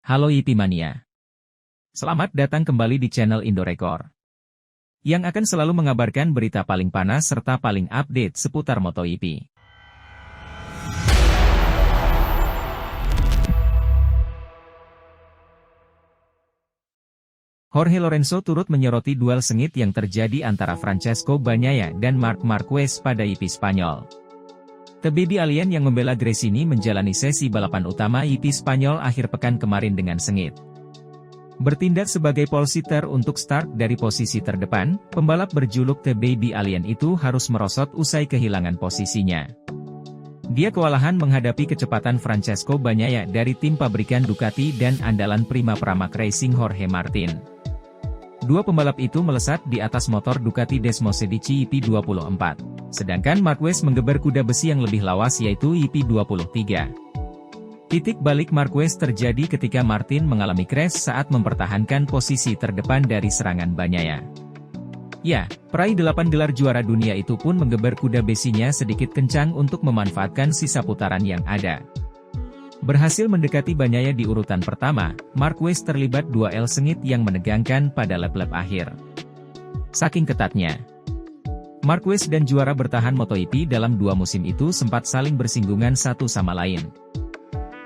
Halo Ipimania. Selamat datang kembali di channel Indorekor, yang akan selalu mengabarkan berita paling panas serta paling update seputar MotoGP. Jorge Lorenzo turut menyoroti duel sengit yang terjadi antara Francesco Bagnaia dan Marc Marquez pada GP Spanyol. The Baby Alien yang membela Gresini menjalani sesi balapan utama GP Spanyol akhir pekan kemarin dengan sengit. Bertindak sebagai pole sitter untuk start dari posisi terdepan, pembalap berjuluk The Baby Alien itu harus merosot usai kehilangan posisinya. Dia kewalahan menghadapi kecepatan Francesco Bagnaia dari tim pabrikan Ducati dan andalan Prima Pramac Racing Jorge Martin. Dua pembalap itu melesat di atas motor Ducati Desmosedici EP24, sedangkan Marquez menggeber kuda besi yang lebih lawas yaitu EP23. Titik balik Marquez terjadi ketika Martin mengalami crash saat mempertahankan posisi terdepan dari serangan Bagnaia. Ya, peraih 8 gelar juara dunia itu pun menggeber kuda besinya sedikit kencang untuk memanfaatkan sisa putaran yang ada. Berhasil mendekati Bagnaia di urutan pertama, Marquez terlibat duel sengit yang menegangkan pada lap-lap akhir. Saking ketatnya, Marquez dan juara bertahan MotoGP dalam 2 musim itu sempat saling bersinggungan satu sama lain.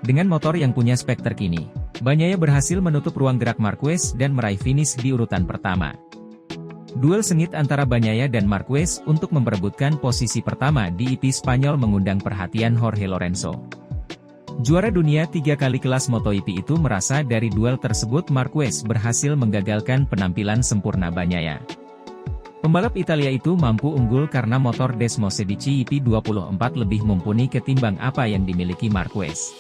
Dengan motor yang punya spek terkini, Bagnaia berhasil menutup ruang gerak Marquez dan meraih finish di urutan pertama. Duel sengit antara Bagnaia dan Marquez untuk memperebutkan posisi pertama di GP Spanyol mengundang perhatian Jorge Lorenzo. Juara dunia 3 kali kelas MotoGP itu merasa dari duel tersebut Marquez berhasil menggagalkan penampilan sempurna Bagnaia. Pembalap Italia itu mampu unggul karena motor Desmosedici EP24 lebih mumpuni ketimbang apa yang dimiliki Marquez.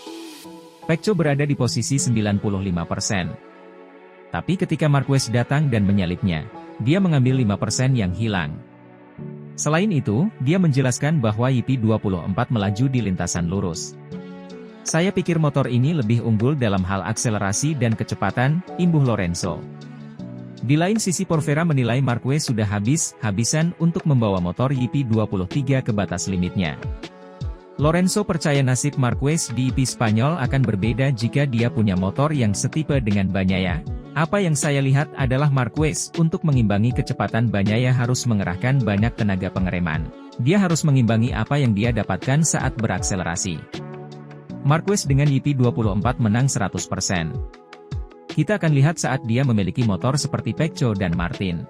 Pecco berada di posisi 95%. Tapi ketika Marquez datang dan menyalipnya, dia mengambil 5% yang hilang. Selain itu, dia menjelaskan bahwa EP24 melaju di lintasan lurus. Saya pikir motor ini lebih unggul dalam hal akselerasi dan kecepatan, imbuh Lorenzo. Di lain sisi Porfera menilai Marquez sudah habis-habisan untuk membawa motor EP23 ke batas limitnya. Lorenzo percaya nasib Marquez di GP Spanyol akan berbeda jika dia punya motor yang setipe dengan Bagnaia. Apa yang saya lihat adalah Marquez untuk mengimbangi kecepatan Bagnaia harus mengerahkan banyak tenaga pengereman. Dia harus mengimbangi apa yang dia dapatkan saat berakselerasi. Marquez dengan EP24 menang 100%. Kita akan lihat saat dia memiliki motor seperti Pecco dan Martin.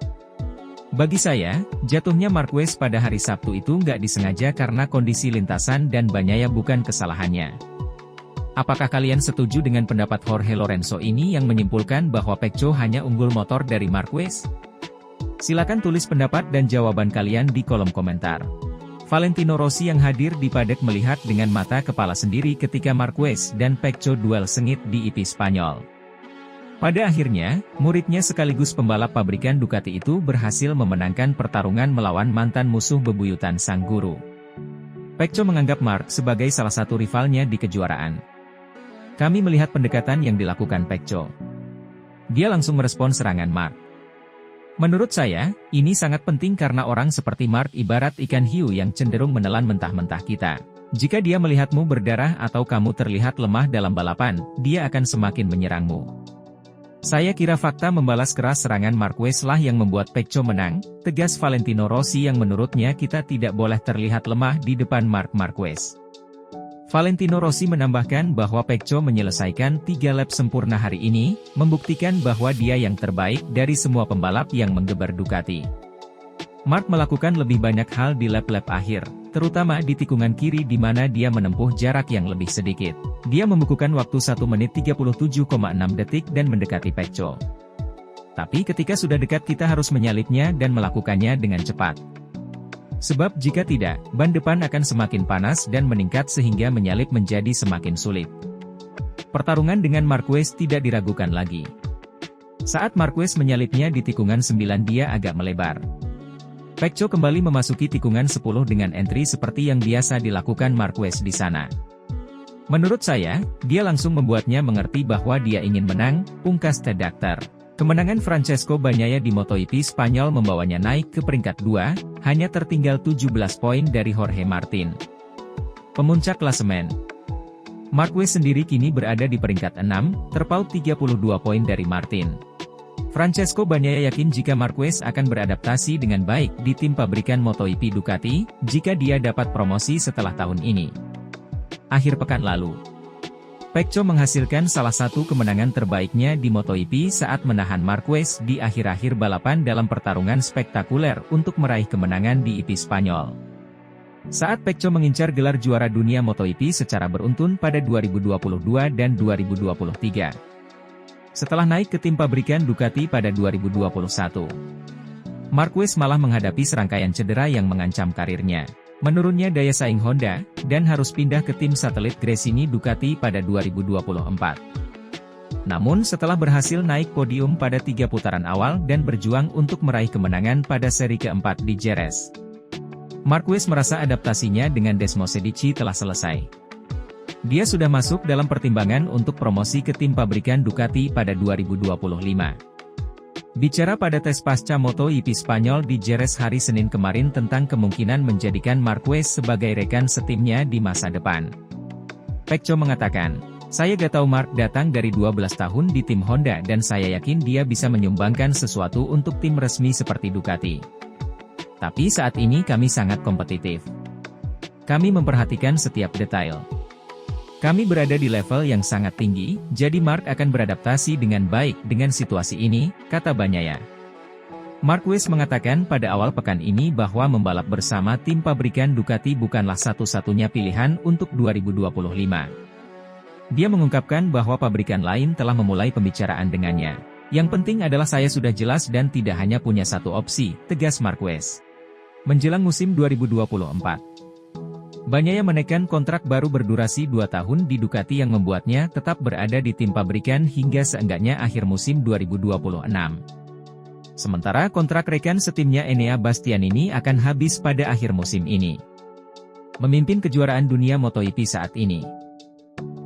Bagi saya, jatuhnya Marquez pada hari Sabtu itu nggak disengaja karena kondisi lintasan dan Bagnaia bukan kesalahannya. Apakah kalian setuju dengan pendapat Jorge Lorenzo ini yang menyimpulkan bahwa Pecco hanya unggul motor dari Marquez? Silakan tulis pendapat dan jawaban kalian di kolom komentar. Valentino Rossi yang hadir di paddock melihat dengan mata kepala sendiri ketika Marquez dan Pecco duel sengit di GP Spanyol. Pada akhirnya, muridnya sekaligus pembalap pabrikan Ducati itu berhasil memenangkan pertarungan melawan mantan musuh bebuyutan sang guru. Pecco menganggap Marc sebagai salah satu rivalnya di kejuaraan. Kami melihat pendekatan yang dilakukan Pecco. Dia langsung merespon serangan Marc. Menurut saya, ini sangat penting karena orang seperti Marc ibarat ikan hiu yang cenderung menelan mentah-mentah kita. Jika dia melihatmu berdarah atau kamu terlihat lemah dalam balapan, dia akan semakin menyerangmu. Saya kira fakta membalas keras serangan Marquez lah yang membuat Pecco menang, tegas Valentino Rossi yang menurutnya kita tidak boleh terlihat lemah di depan Marc Marquez. Valentino Rossi menambahkan bahwa Pecco menyelesaikan 3 lap sempurna hari ini, membuktikan bahwa dia yang terbaik dari semua pembalap yang menggeber Ducati. Marc melakukan lebih banyak hal di lap-lap akhir, terutama di tikungan kiri di mana dia menempuh jarak yang lebih sedikit. Dia membukukan waktu 1 menit 37,6 detik dan mendekati Pecco. Tapi ketika sudah dekat kita harus menyalipnya dan melakukannya dengan cepat. Sebab jika tidak, ban depan akan semakin panas dan meningkat sehingga menyalip menjadi semakin sulit. Pertarungan dengan Marquez tidak diragukan lagi. Saat Marquez menyalipnya di tikungan 9 dia agak melebar. Pecco kembali memasuki tikungan 10 dengan entry seperti yang biasa dilakukan Marquez di sana. Menurut saya, dia langsung membuatnya mengerti bahwa dia ingin menang, pungkas The Doctor. Kemenangan Francesco Bagnaia di MotoGP Spanyol membawanya naik ke peringkat 2, hanya tertinggal 17 poin dari Jorge Martin. Pemuncak klasemen. Marquez sendiri kini berada di peringkat 6, terpaut 32 poin dari Martin. Francesco Bagnaia yakin jika Marquez akan beradaptasi dengan baik di tim pabrikan MotoGP Ducati, jika dia dapat promosi setelah tahun ini. Akhir pekan lalu, Pecco menghasilkan salah satu kemenangan terbaiknya di MotoGP saat menahan Marquez di akhir-akhir balapan dalam pertarungan spektakuler untuk meraih kemenangan di IP Spanyol. Saat Pecco mengincar gelar juara dunia MotoGP secara beruntun pada 2022 dan 2023. Setelah naik ke tim pabrikan Ducati pada 2021, Marquez malah menghadapi serangkaian cedera yang mengancam karirnya. Menurunnya daya saing Honda, dan harus pindah ke tim satelit Gresini Ducati pada 2024. Namun setelah berhasil naik podium pada 3 putaran awal dan berjuang untuk meraih kemenangan pada seri keempat di Jerez, Marquez merasa adaptasinya dengan Desmosedici telah selesai. Dia sudah masuk dalam pertimbangan untuk promosi ke tim pabrikan Ducati pada 2025. Bicara pada tes pasca MotoGP Spanyol di Jerez hari Senin kemarin tentang kemungkinan menjadikan Marquez sebagai rekan setimnya di masa depan, Pecco mengatakan, "Saya gak tahu Mark datang dari 12 tahun di tim Honda dan saya yakin dia bisa menyumbangkan sesuatu untuk tim resmi seperti Ducati. Tapi saat ini kami sangat kompetitif. Kami memperhatikan setiap detail. Kami berada di level yang sangat tinggi, jadi Mark akan beradaptasi dengan baik dengan situasi ini," kata Bagnaia. Marquez mengatakan pada awal pekan ini bahwa membalap bersama tim pabrikan Ducati bukanlah satu-satunya pilihan untuk 2025. Dia mengungkapkan bahwa pabrikan lain telah memulai pembicaraan dengannya. "Yang penting adalah saya sudah jelas dan tidak hanya punya satu opsi," tegas Marquez. Menjelang musim 2024. Bagnaia menekan kontrak baru berdurasi 2 tahun di Ducati yang membuatnya tetap berada di tim pabrikan hingga seenggaknya akhir musim 2026. Sementara kontrak rekan setimnya Enea Bastianini akan habis pada akhir musim ini. Memimpin kejuaraan dunia MotoGP saat ini,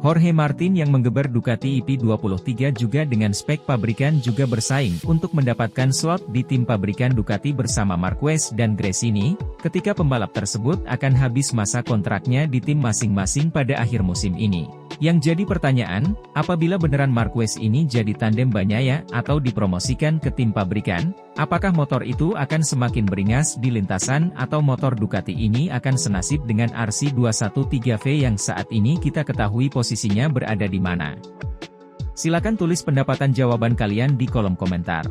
Jorge Martin yang menggeber Ducati IP23 juga dengan spek pabrikan juga bersaing untuk mendapatkan slot di tim pabrikan Ducati bersama Marquez dan Gresini, ketika pembalap tersebut akan habis masa kontraknya di tim masing-masing pada akhir musim ini. Yang jadi pertanyaan, apabila beneran Marquez ini jadi tandem Bagnaia atau dipromosikan ke tim pabrikan, apakah motor itu akan semakin beringas di lintasan atau motor Ducati ini akan senasib dengan RC213V yang saat ini kita ketahui posisinya berada di mana? Silakan tulis pendapatan jawaban kalian di kolom komentar.